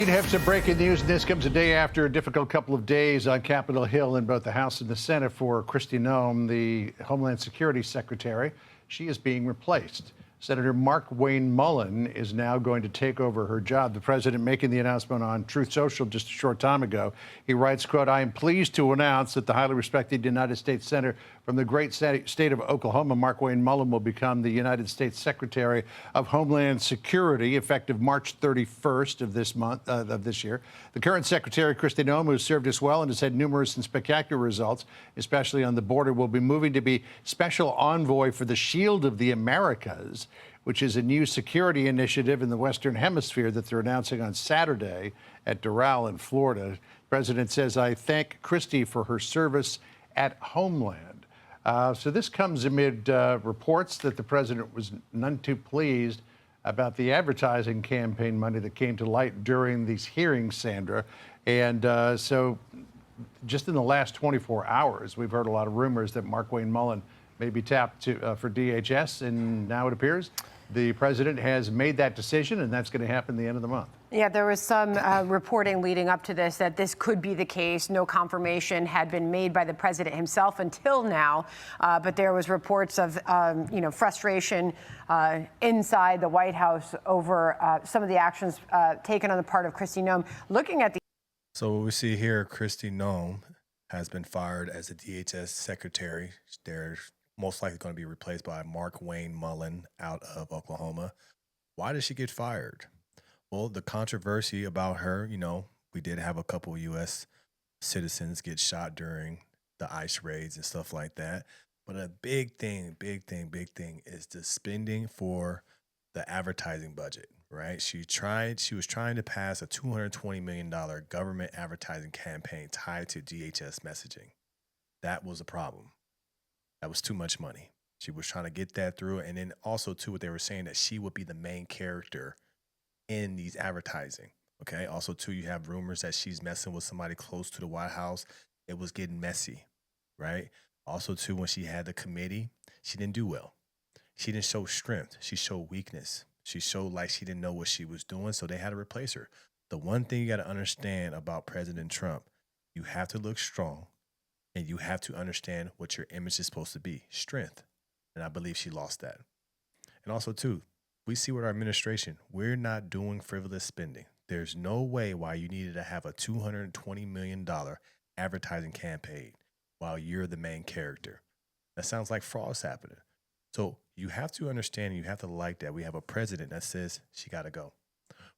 We have some breaking news, and this comes a day after a difficult couple of days on Capitol Hill in both the House and the Senate for Kristi Noem, the Homeland Security Secretary. She is being replaced. Senator Mark Wayne Mullen is now going to take over her job. The president making the announcement on Truth Social just a short time ago. He writes, quote, "I am pleased to announce that the highly respected United States Senator from the great state of Oklahoma, Mark Wayne Mullen, will become the United States Secretary of Homeland Security effective March 31st of this year. The current secretary, Kristi Noem, who has served us well and has had numerous and spectacular results, especially on the border, will be moving to be special envoy for the Shield of the Americas, which is a new security initiative in the Western Hemisphere that they're announcing on Saturday at Doral in Florida. The president says, "I thank Kristi for her service at Homeland." So this comes amid reports that the president was none too pleased about the advertising campaign money that came to light during these hearings, Sandra. And so just in the last 24 hours, we've heard a lot of rumors that Mark Wayne Mullen may be tapped for DHS, and now it appears the president has made that decision, and that's going to happen at the end of the month. Yeah, there was some reporting leading up to this that this could be the case. No confirmation had been made by the president himself until now, but there was reports of frustration inside the White House over some of the actions taken on the part of Kristi Noem. Looking at the So what we see here, Kristi Noem has been fired as the DHS secretary. They're most likely going to be replaced by Mark Wayne Mullen out of Oklahoma. Why did she get fired? Well, the controversy about her, we did have a couple of U.S. citizens get shot during the ICE raids and stuff like that. But a big thing is the spending for the advertising budget, right? She was trying to pass a $220 million government advertising campaign tied to DHS messaging. That was a problem. That was too much money. She was trying to get that through. And then also, too, what they were saying that she would be the main character in these advertising. Okay. Also, too, you have rumors that she's messing with somebody close to the White House. It was getting messy, right? Also, too, when she had the committee, she didn't do well. She didn't show strength. She showed weakness. She showed like she didn't know what she was doing, so they had to replace her. The one thing you got to understand about President Trump, you have to look strong, and you have to understand what your image is supposed to be, strength. And I believe she lost that. And also, too, we see with our administration, we're not doing frivolous spending. There's no way why you needed to have a $220 million advertising campaign while you're the main character. That sounds like fraud's happening. So you have to understand, you have to like that we have a president that says she got to go.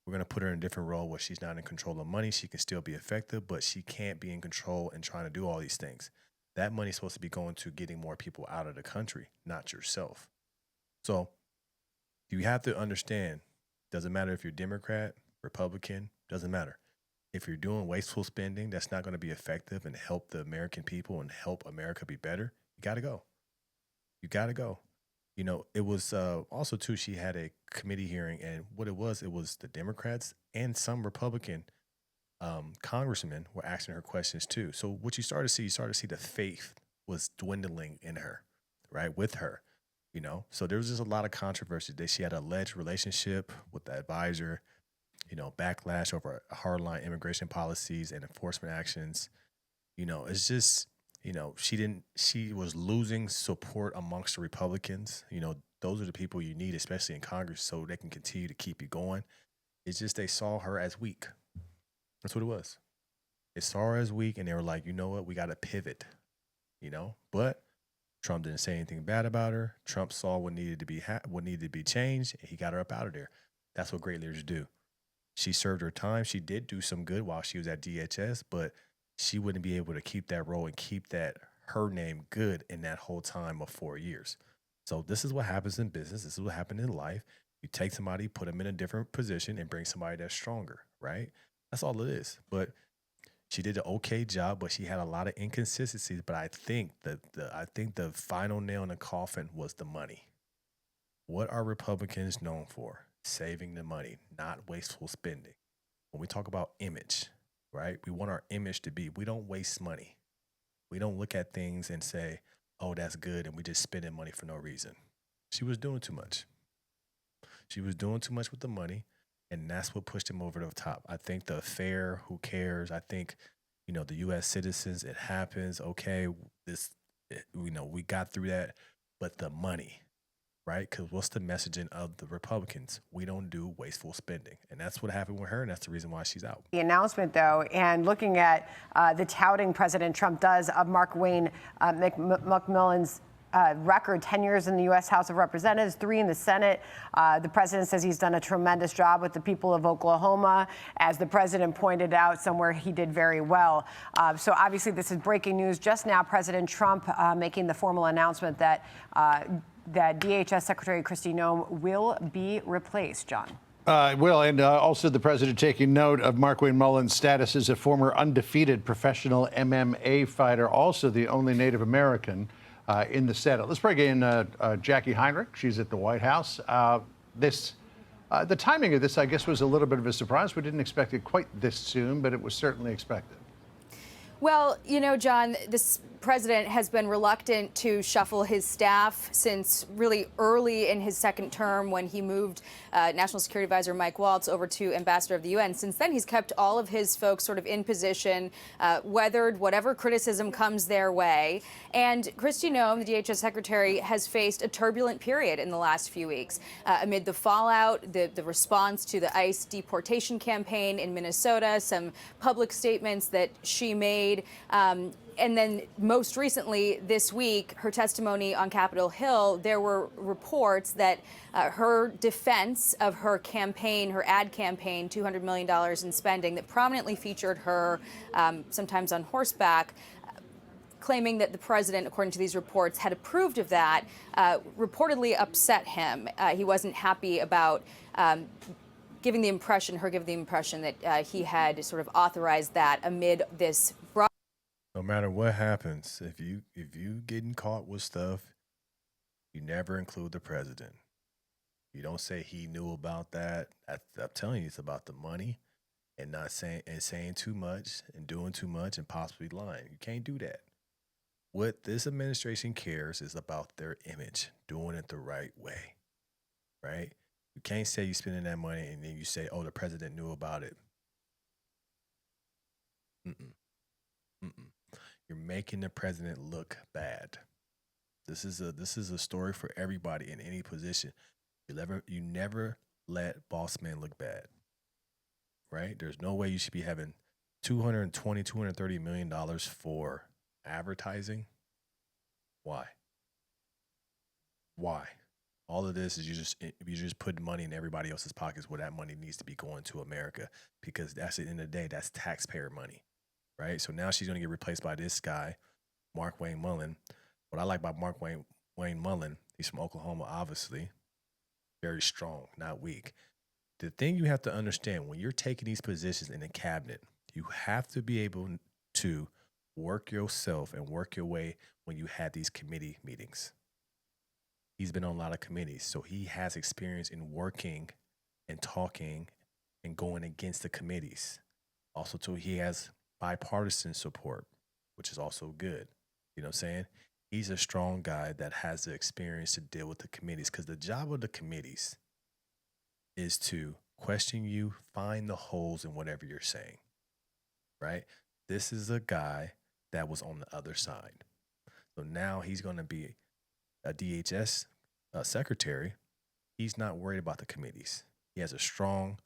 We're going to put her in a different role where she's not in control of money. She can still be effective, but she can't be in control and trying to do all these things. That money's supposed to be going to getting more people out of the country, not yourself. So you have to understand, doesn't matter if you're Democrat, Republican, doesn't matter. If you're doing wasteful spending that's not going to be effective and help the American people and help America be better, you got to go. You got to go. It was also, too, she had a committee hearing, and what it was the Democrats and some Republican congressmen were asking her questions, too. So what you started to see the faith was dwindling in her, right, with her, So there was just a lot of controversy that she had an alleged relationship with the advisor, backlash over hardline immigration policies and enforcement actions. It's just... she was losing support amongst the Republicans. Those are the people you need, especially in Congress, so they can continue to keep you going. It's just they saw her as weak. That's what it was. They saw her as weak, and they were like, you know what, we got to pivot, But Trump didn't say anything bad about her. Trump saw what needed to be changed, and he got her up out of there. That's what great leaders do. She served her time. She did do some good while she was at DHS, but she wouldn't be able to keep that role and keep her name good in that whole time of 4 years. So this is what happens in business. This is what happened in life. You take somebody, put them in a different position, and bring somebody that's stronger, right? That's all it is. But she did an okay job, but she had a lot of inconsistencies. But I think the final nail in the coffin was the money. What are Republicans known for? Saving the money, not wasteful spending. When we talk about image, right? We want our image to be, we don't waste money. We don't look at things and say, oh, that's good, and we just spending money for no reason. She was doing too much. She was doing too much with the money, And that's what pushed him over the top. I think the affair, who cares? I think, the U.S. citizens, it happens. Okay, we got through that. But the money, right? Because what's the messaging of the Republicans? We don't do wasteful spending. And that's what happened with her. And that's the reason why she's out. The announcement, though, and looking at the touting President Trump does of Mark Wayne McMillan's record, 10 years in the U.S. House of Representatives, 3 in the Senate. The president says he's done a tremendous job with the people of Oklahoma. As the president pointed out, somewhere he did very well. So obviously this is breaking news just now. President Trump making the formal announcement that DHS Secretary Kristi Noem will be replaced, John. Will, and also the president taking note of Mark Wayne Mullen's status as a former undefeated professional MMA fighter, also the only Native American in the Senate. Let's bring in Jackie Heinrich. She's at the White House. The timing of this, I guess, was a little bit of a surprise. We didn't expect it quite this soon, but it was certainly expected. Well, John, this president has been reluctant to shuffle his staff since really early in his second term when he moved National Security Advisor Mike Waltz over to Ambassador of the UN. Since then, he's kept all of his folks sort of in position, weathered whatever criticism comes their way. And Kristi Noem, the DHS Secretary, has faced a turbulent period in the last few weeks. Amid the fallout, the response to the ICE deportation campaign in Minnesota, some public statements that she made, and then most recently this week, her testimony on Capitol Hill, there were reports that her defense of her campaign, her ad campaign, $200 million in spending that prominently featured her sometimes on horseback, claiming that the president, according to these reports, had approved of that, reportedly upset him. He wasn't happy about giving the impression that he had sort of authorized that amid this broad. No matter what happens, if you getting caught with stuff, you never include the president. You don't say he knew about that. I'm telling you, it's about the money and not saying too much and doing too much and possibly lying. You can't do that. What this administration cares is about their image, doing it the right way, right? You can't say you're spending that money and then you say, oh, the president knew about it. You're making the president look bad. This is a story for everybody in any position. You never let boss men look bad, right? There's no way you should be having $230 million for advertising. Why? All of this is you just put money in everybody else's pockets where that money needs to be going to America, because that's at the end of the day, that's taxpayer money. Right? So now she's going to get replaced by this guy, Mark Wayne Mullen. What I like about Mark Wayne Mullen, he's from Oklahoma, obviously. Very strong, not weak. The thing you have to understand, when you're taking these positions in the cabinet, you have to be able to work yourself and work your way when you have these committee meetings. He's been on a lot of committees, so he has experience in working and talking and going against the committees. Also, too, he has bipartisan support, which is also good. You know what I'm saying? He's a strong guy that has the experience to deal with the committees, because the job of the committees is to question you, find the holes in whatever you're saying, right? This is a guy that was on the other side. So now he's going to be a DHS secretary. He's not worried about the committees. He has a strong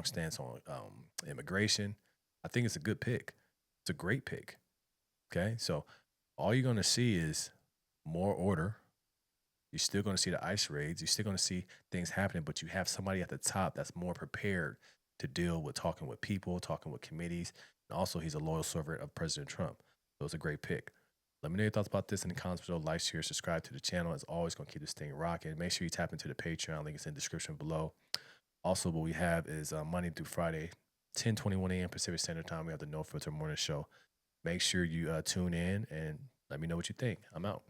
stance on immigration. I think it's a good pick. It's a great pick. Okay, so all you're going to see is more order. You're still going to see the ICE raids. You're still going to see things happening, but you have somebody at the top that's more prepared to deal with talking with people, talking with committees. And also, he's a loyal servant of President Trump. So it's a great pick. Let me know your thoughts about this in the comments below. Like, share, subscribe to the channel. It's always going to keep this thing rocking. Make sure you tap into the Patreon. Link is in the description below. Also, what we have is Monday through Friday, 10:21 a.m. Pacific Standard Time. We have the No Filter Morning Show. Make sure you tune in and let me know what you think. I'm out.